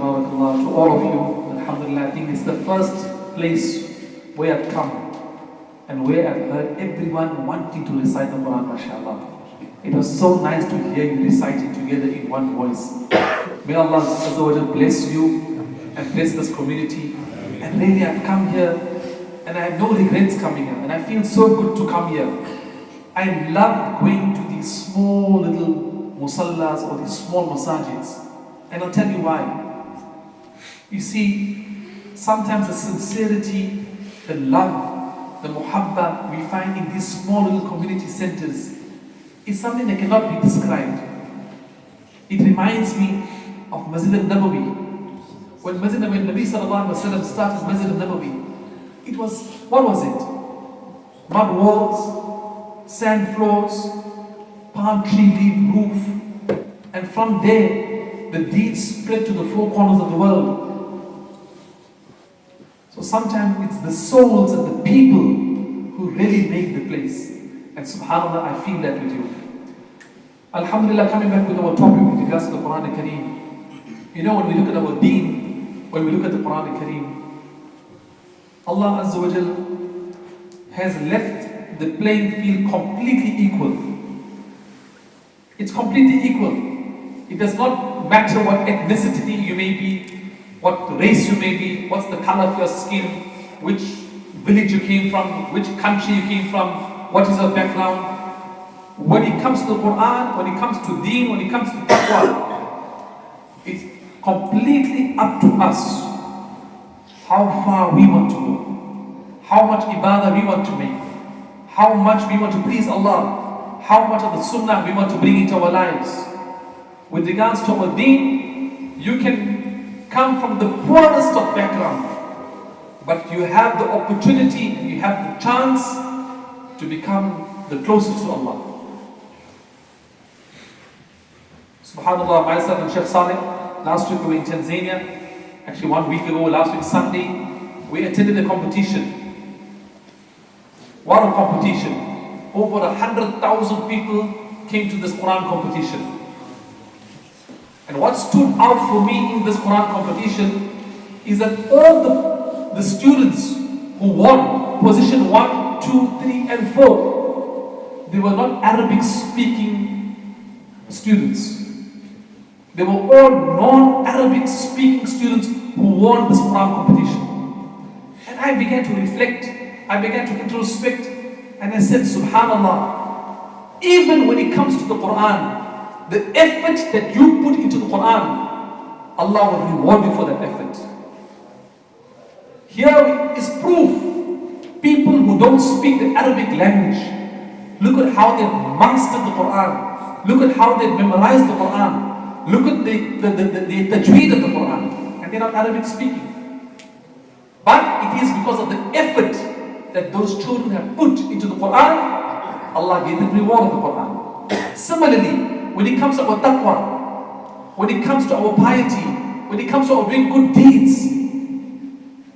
tabarakallah, to all of you. Alhamdulillah, I think it's the first place where I've come and where I've heard everyone wanting to recite the Quran, mashallah. It was so nice to hear you reciting together in one voice. May Allah Azza wa Jal bless you and bless this community. And really, I've come here and I have no regrets coming here. And I feel so good to come here. I love going to these small little musallas or these small masajids. And I'll tell you why. You see, sometimes the sincerity, the love, the muhabba we find in these small little community centers is something that cannot be described. It reminds me of Masjid al-Nabawi. When Nabi sallallahu alaihi wasallam started Masjid al-Nabawi, it was, what was it? Mud walls, sand floors, palm tree leaf roof, and from there the deeds spread to the four corners of the world. So sometimes it's the souls and the people who really make the place. And subhanAllah, I feel that with you. Alhamdulillah, coming back with our topic with regards to the Quran al-Kareem. You know, when we look at our deen, when we look at the Quran al-Kareem, Allah Azza wa Jal has left the playing field completely equal. It's completely equal. It does not matter what ethnicity you may be, what race you may be, what's the color of your skin, which village you came from, which country you came from, what is your background. When it comes to the Quran, when it comes to deen, when it comes to taqwa, it's completely up to us how far we want to go, how much ibadah we want to make, how much we want to please Allah, how much of the sunnah we want to bring into our lives. With regards to our deen, you can come from the poorest of background, but you have the opportunity and you have the chance to become the closest to Allah. Subhanallah, myself and Sheikh Saleh, last week we were in Tanzania. Actually 1 week ago, last week Sunday, we attended a competition. What a competition. Over 100,000 people came to this Quran competition. And what stood out for me in this Quran competition is that all the students who won position 1, 2, 3 and 4, they were not Arabic speaking students. They were all non-Arabic speaking students who won this Quran competition. And I began to reflect, I began to introspect, and I said, subhanallah, even when it comes to the Quran, the effort that you put into the Quran, Allah will reward you for that effort. Here is proof. People who don't speak the Arabic language, look at how they've mastered the Quran. Look at how they've memorized the Quran. Look at the tajweed of the Quran. And they're not Arabic speaking. But it is because of the effort that those children have put into the Quran, Allah gave them reward of the Quran. Similarly, when it comes to our taqwa, when it comes to our piety, when it comes to our doing good deeds,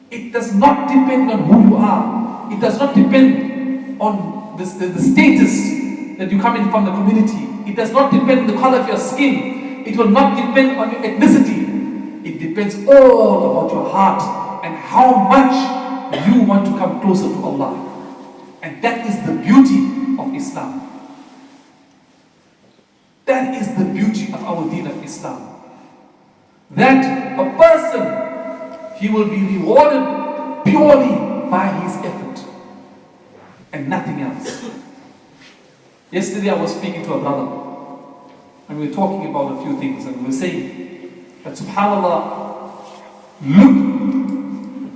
it does not depend on who you are. It does not depend on the status that you come in from the community. It does not depend on the color of your skin. It will not depend on your ethnicity. It depends all about your heart and how much you want to come closer to Allah. And that is the beauty of Islam. That is the beauty of our deen of Islam. That a person, he will be rewarded purely by his effort and nothing else. Yesterday I was speaking to a brother and we were talking about a few things, and we were saying that subhanallah, look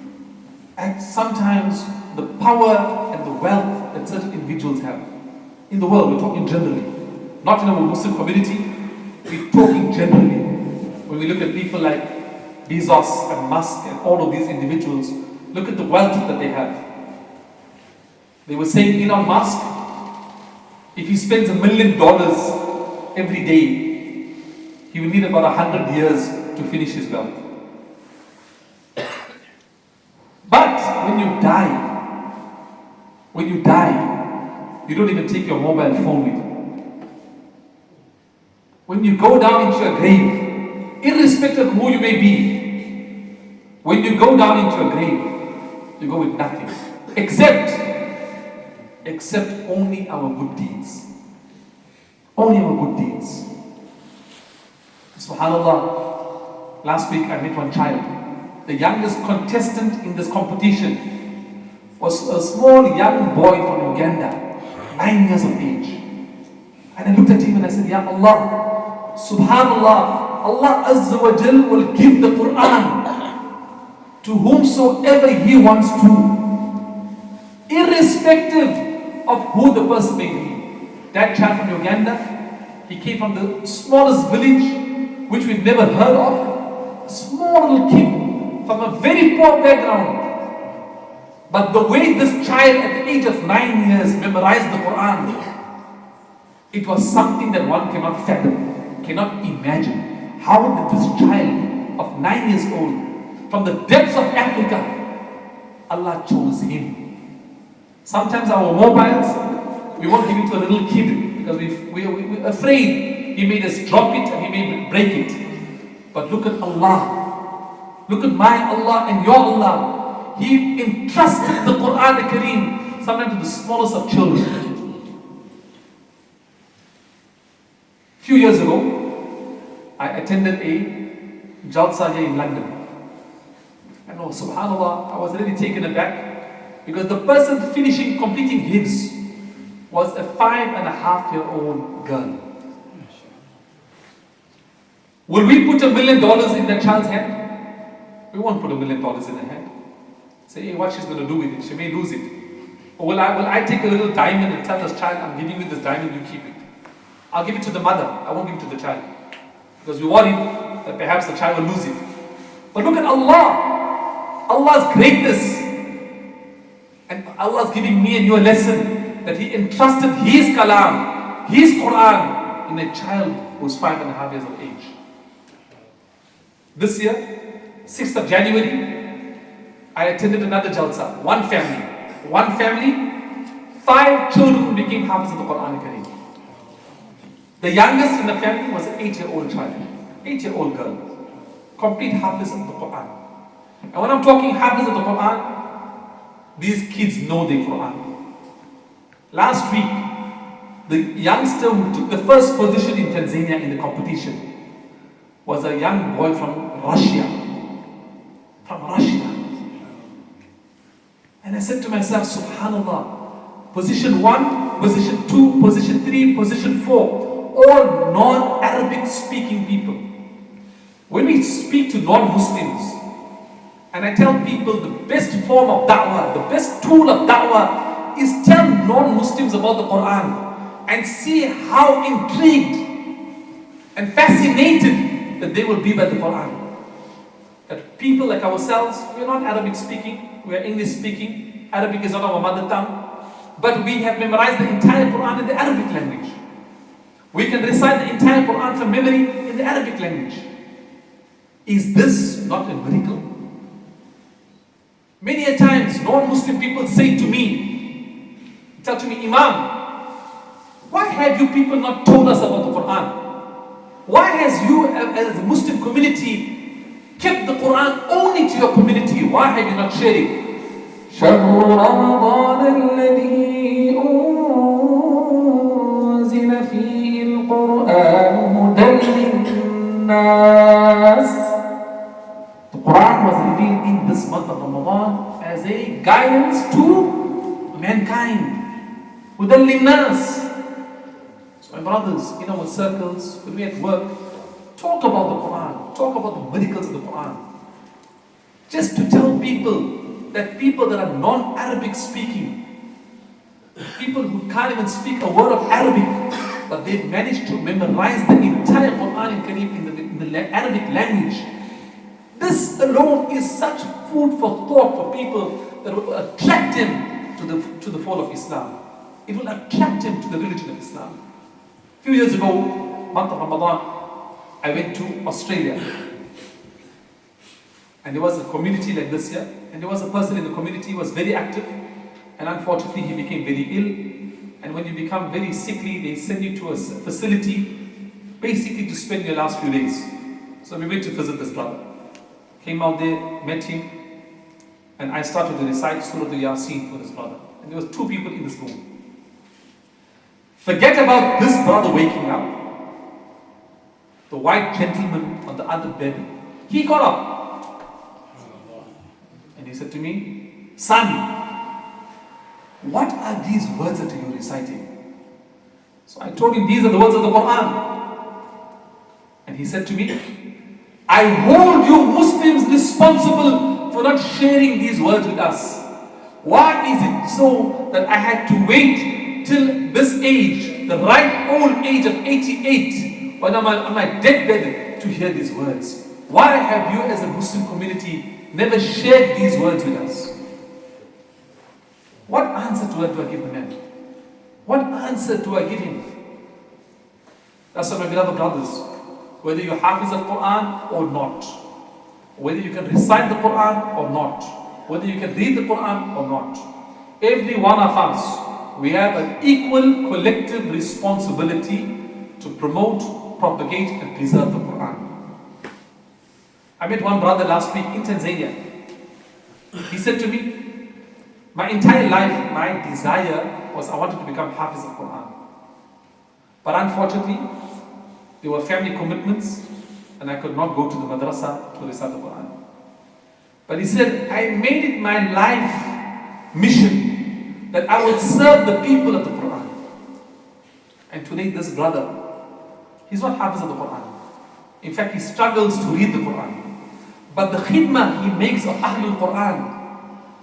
at sometimes the power and the wealth that certain individuals have. In the world, we're talking generally. Not in our Muslim community, we're talking generally. When we look at people like Bezos and Musk and all of these individuals, look at the wealth that they have. They were saying Elon Musk, if he spends $1 million every day, he will need about 100 years to finish his wealth. But when you die, you don't even take your mobile phone with you. When you go down into your grave, irrespective of who you may be, When you go down into a grave, you go with nothing. Except only our good deeds. Only our good deeds. SubhanAllah, last week I met one child. The youngest contestant in this competition was a small young boy from Uganda, 9 years of age. And I looked at him and I said, Ya Allah, Subhanallah, Allah Azza wa Jal will give the Quran to whomsoever He wants to, irrespective of who the person may be. That child from Uganda, he came from the smallest village, which we've never heard of. A small little kid from a very poor background. But the way this child at the age of 9 years memorized the Quran, it was something that one cannot fathom, cannot imagine. How did this child of 9 years old, from the depths of Africa, Allah chose him? Sometimes our mobiles, we won't give it to a little kid because we're afraid he may just drop it and he may break it. But look at Allah. Look at my Allah and your Allah. He entrusted the Quran al-Kareem sometimes to the smallest of children. A few years ago, I attended a Jalsa here in London. And oh, subhanAllah, I was really taken aback because the person completing his was a 5.5-year-old girl. Will we put $1 million in that child's hand? We won't put $1 million in her hand. Say, hey, what she's going to do with it? She may lose it. Or will I take a little diamond and tell this child, I'm giving you this diamond, you keep it. I'll give it to the mother, I won't give it to the child. Because we worry that perhaps the child will lose it. But look at Allah. Allah's greatness. And Allah's giving me and you a lesson that He entrusted His Kalam, His Quran in a child who's 5.5 years of age. This year, 6th of January, I attended another Jalsa. One family, 5 children became Hafiz of the Quran al-Kareem. The youngest in the family was an 8-year-old child, 8-year-old girl, complete Hafiz of the Quran. And when I'm talking Hafiz of the Quran, these kids know the Quran. Last week, the youngster who took the first position in Tanzania in the competition was a young boy from Russia. And I said to myself, Subhanallah, position 1, position 2, position 3, position 4, all non-Arabic speaking people. When we speak to non-Muslims, and I tell people the best form of da'wah, the best tool of da'wah is tell non-Muslims about the Quran and see how intrigued and fascinated that they will be by the Quran. That people like ourselves, we're not Arabic speaking, we're English speaking, Arabic is not our mother tongue, but we have memorized the entire Quran in the Arabic language. We can recite the entire Quran from memory in the Arabic language. Is this not a miracle? Many a times, non-Muslim people say to me, tell to me, Imam, why have you people not told us about the Quran? Why has you as a Muslim community kept the Quran only to your community? Why have you not shared it? شهر رمضان الذي أنزل فيه القرآن هدى للناس. The Quran was revealed in this month of Ramadan as a guidance to mankind. هدى للناس. So my brothers, in our circles, when we're at work, talk about the Quran, talk about the miracles of the Quran. Just to tell people that are non-Arabic speaking, people who can't even speak a word of Arabic, but they've managed to memorize the entire Quran and Kareem in the Arabic language. This alone is such food for thought for people that will attract them to the fold of Islam. It will attract them to the religion of Islam. A few years ago, month of Ramadan, I went to Australia. And there was a community like this here, and there was a person in the community who was very active, and unfortunately he became very ill. And when you become very sickly, they send you to a facility, basically to spend your last few days. So we went to visit this brother. Came out there, met him, and I started to recite Surah Yasin for this brother. And there was 2 people in this room. Forget about this brother waking up. The white gentleman on the other bed, he got up. And he said to me, "Son, what are these words that you're reciting?" So I told him, "These are the words of the Quran." And he said to me, "I hold you Muslims responsible for not sharing these words with us. Why is it so that I had to wait till this age, the ripe old age of 88, when I'm on my deathbed to hear these words? Why have you as a Muslim community never shared these words with us?" What answer do I give the man? What answer do I give him? That's why, my beloved brothers, whether you're Hafiz of Quran or not, whether you can recite the Quran or not, whether you can read the Quran or not, every one of us, we have an equal collective responsibility to promote, propagate and preserve the Quran. I met one brother last week in Tanzania. He said to me, "My entire life, my desire was I wanted to become Hafiz of Quran. But unfortunately, there were family commitments and I could not go to the madrasa to recite the Quran. But he said, I made it my life mission that I would serve the people of the Quran." And today this brother, he's not Hafiz of the Quran. In fact, he struggles to read the Quran. But the khidmah he makes of Ahlul Quran,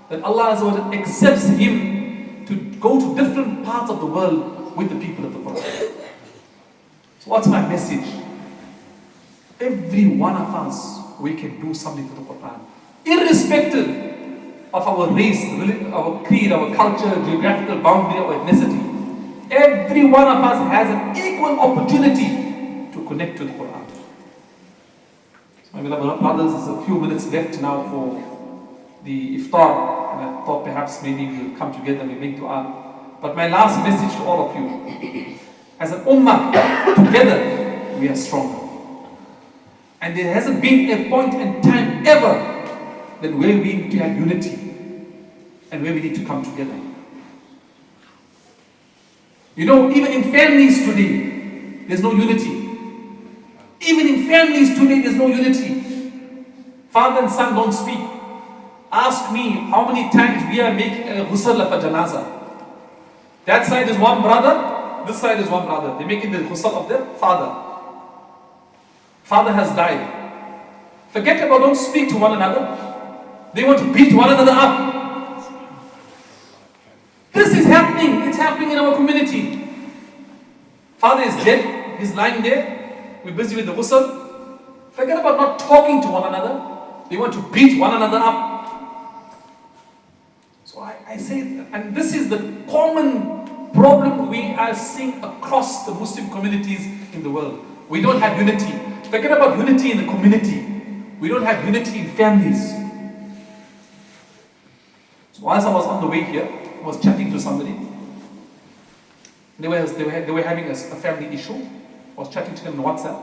that Allah Azza wa Jalla accepts him to go to different parts of the world with the people of the Quran. So what's my message? Every one of us, we can do something for the Quran. Irrespective of our race, our creed, our culture, geographical boundary, or ethnicity. Every one of us has an equal opportunity to connect to the Quran. So my beloved brothers, there's a few minutes left now for the iftar, and I thought perhaps maybe we'll come together and we'll make dua. But my last message to all of you, as an ummah, together we are stronger. And there hasn't been a point in time ever that where we need to have unity and where we need to come together. You know, even in families today, there's no unity. Even in families today, there's no unity. Father and son don't speak. Ask me how many times we are making a ghusl of a janazah. That side is one brother, this side is one brother. They're making the ghusl of their father. Father has died. Forget about, don't speak to one another. They want to beat one another up. This is happening. It's happening in our community. Father is dead. He's lying there. We're busy with the ghusl. Forget about not talking to one another. They want to beat one another up. So I say, and this is the common problem we are seeing across the Muslim communities in the world. We don't have unity. Forget about unity in the community. We don't have unity in families. So whilst I was on the way here, I was chatting to somebody. They were having a family issue. I was chatting to them on WhatsApp.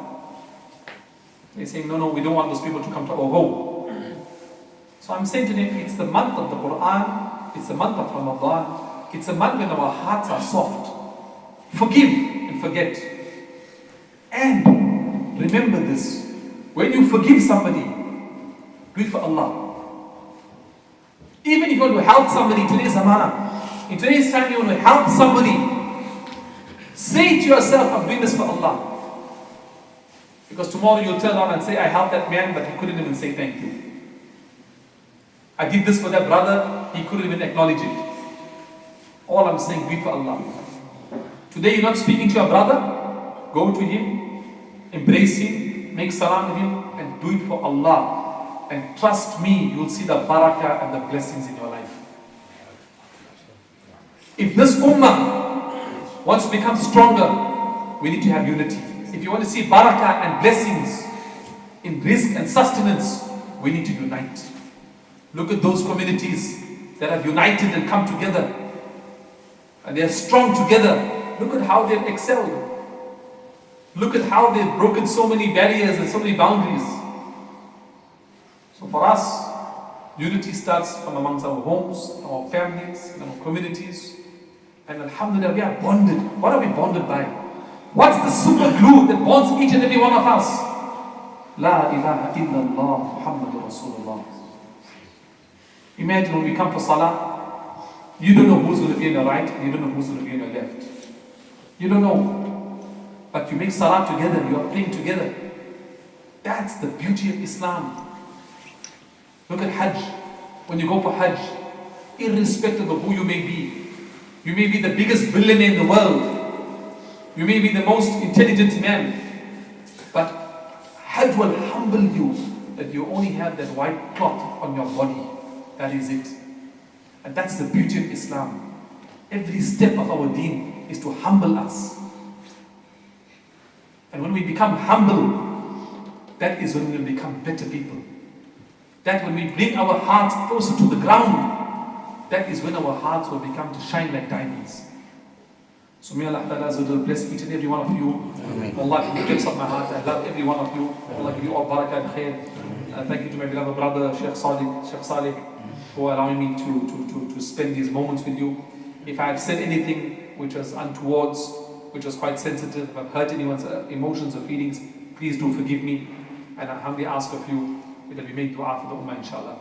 They're saying, no, we don't want those people to come to our home. So I'm saying to them, it's the month of the Quran, it's the month of Ramadan, it's a month when our hearts are soft. Forgive and forget. And remember this, when you forgive somebody, do it for Allah. Even if you want to help somebody in today's zamana, in today's time you want to help somebody, say to yourself, I'm doing this for Allah. Because tomorrow you'll turn around and say, I helped that man, but he couldn't even say thank you. I did this for that brother, he couldn't even acknowledge it. All I'm saying, do it for Allah. Today you're not speaking to your brother, go to him, embrace him, make salam with him, and do it for Allah. And trust me, you'll see the barakah and the blessings in your life. If this ummah wants to become stronger, we need to have unity. If you want to see barakah and blessings in rizq and sustenance, we need to unite. Look at those communities that have united and come together. And they are strong together. Look at how they've excelled. Look at how they've broken so many barriers and so many boundaries. So for us, unity starts from amongst our homes, our families, and our communities. And alhamdulillah, we are bonded. What are we bonded by? What's the super glue that bonds each and every one of us? La ilaha illallah Muhammadur Rasulullah. Imagine when we come for salah, you don't know who's going to be on your right, and you don't know who's going to be on your left. You don't know. But you make salah together, you are praying together. That's the beauty of Islam. Look at Hajj. When you go for Hajj, irrespective of who you may be the biggest billionaire in the world, you may be the most intelligent man, but Hajj will humble you that you only have that white cloth on your body. That is it. And that's the beauty of Islam. Every step of our deen is to humble us. And when we become humble, that is when we will become better people. That when we bring our hearts closer to the ground, that is when our hearts will become to shine like diamonds. So may Allah Ta'ala bless each and every one of you. Allah, from the depths of my heart, I love every one of you. Allah give you all barakah and khair. Thank you to my beloved brother, Sheikh Salih, for allowing me to spend these moments with you. If I have said anything which was untowards, which was quite sensitive, if I've hurt anyone's emotions or feelings, please do forgive me. And I humbly ask of you that we make dua for the ummah, inshallah.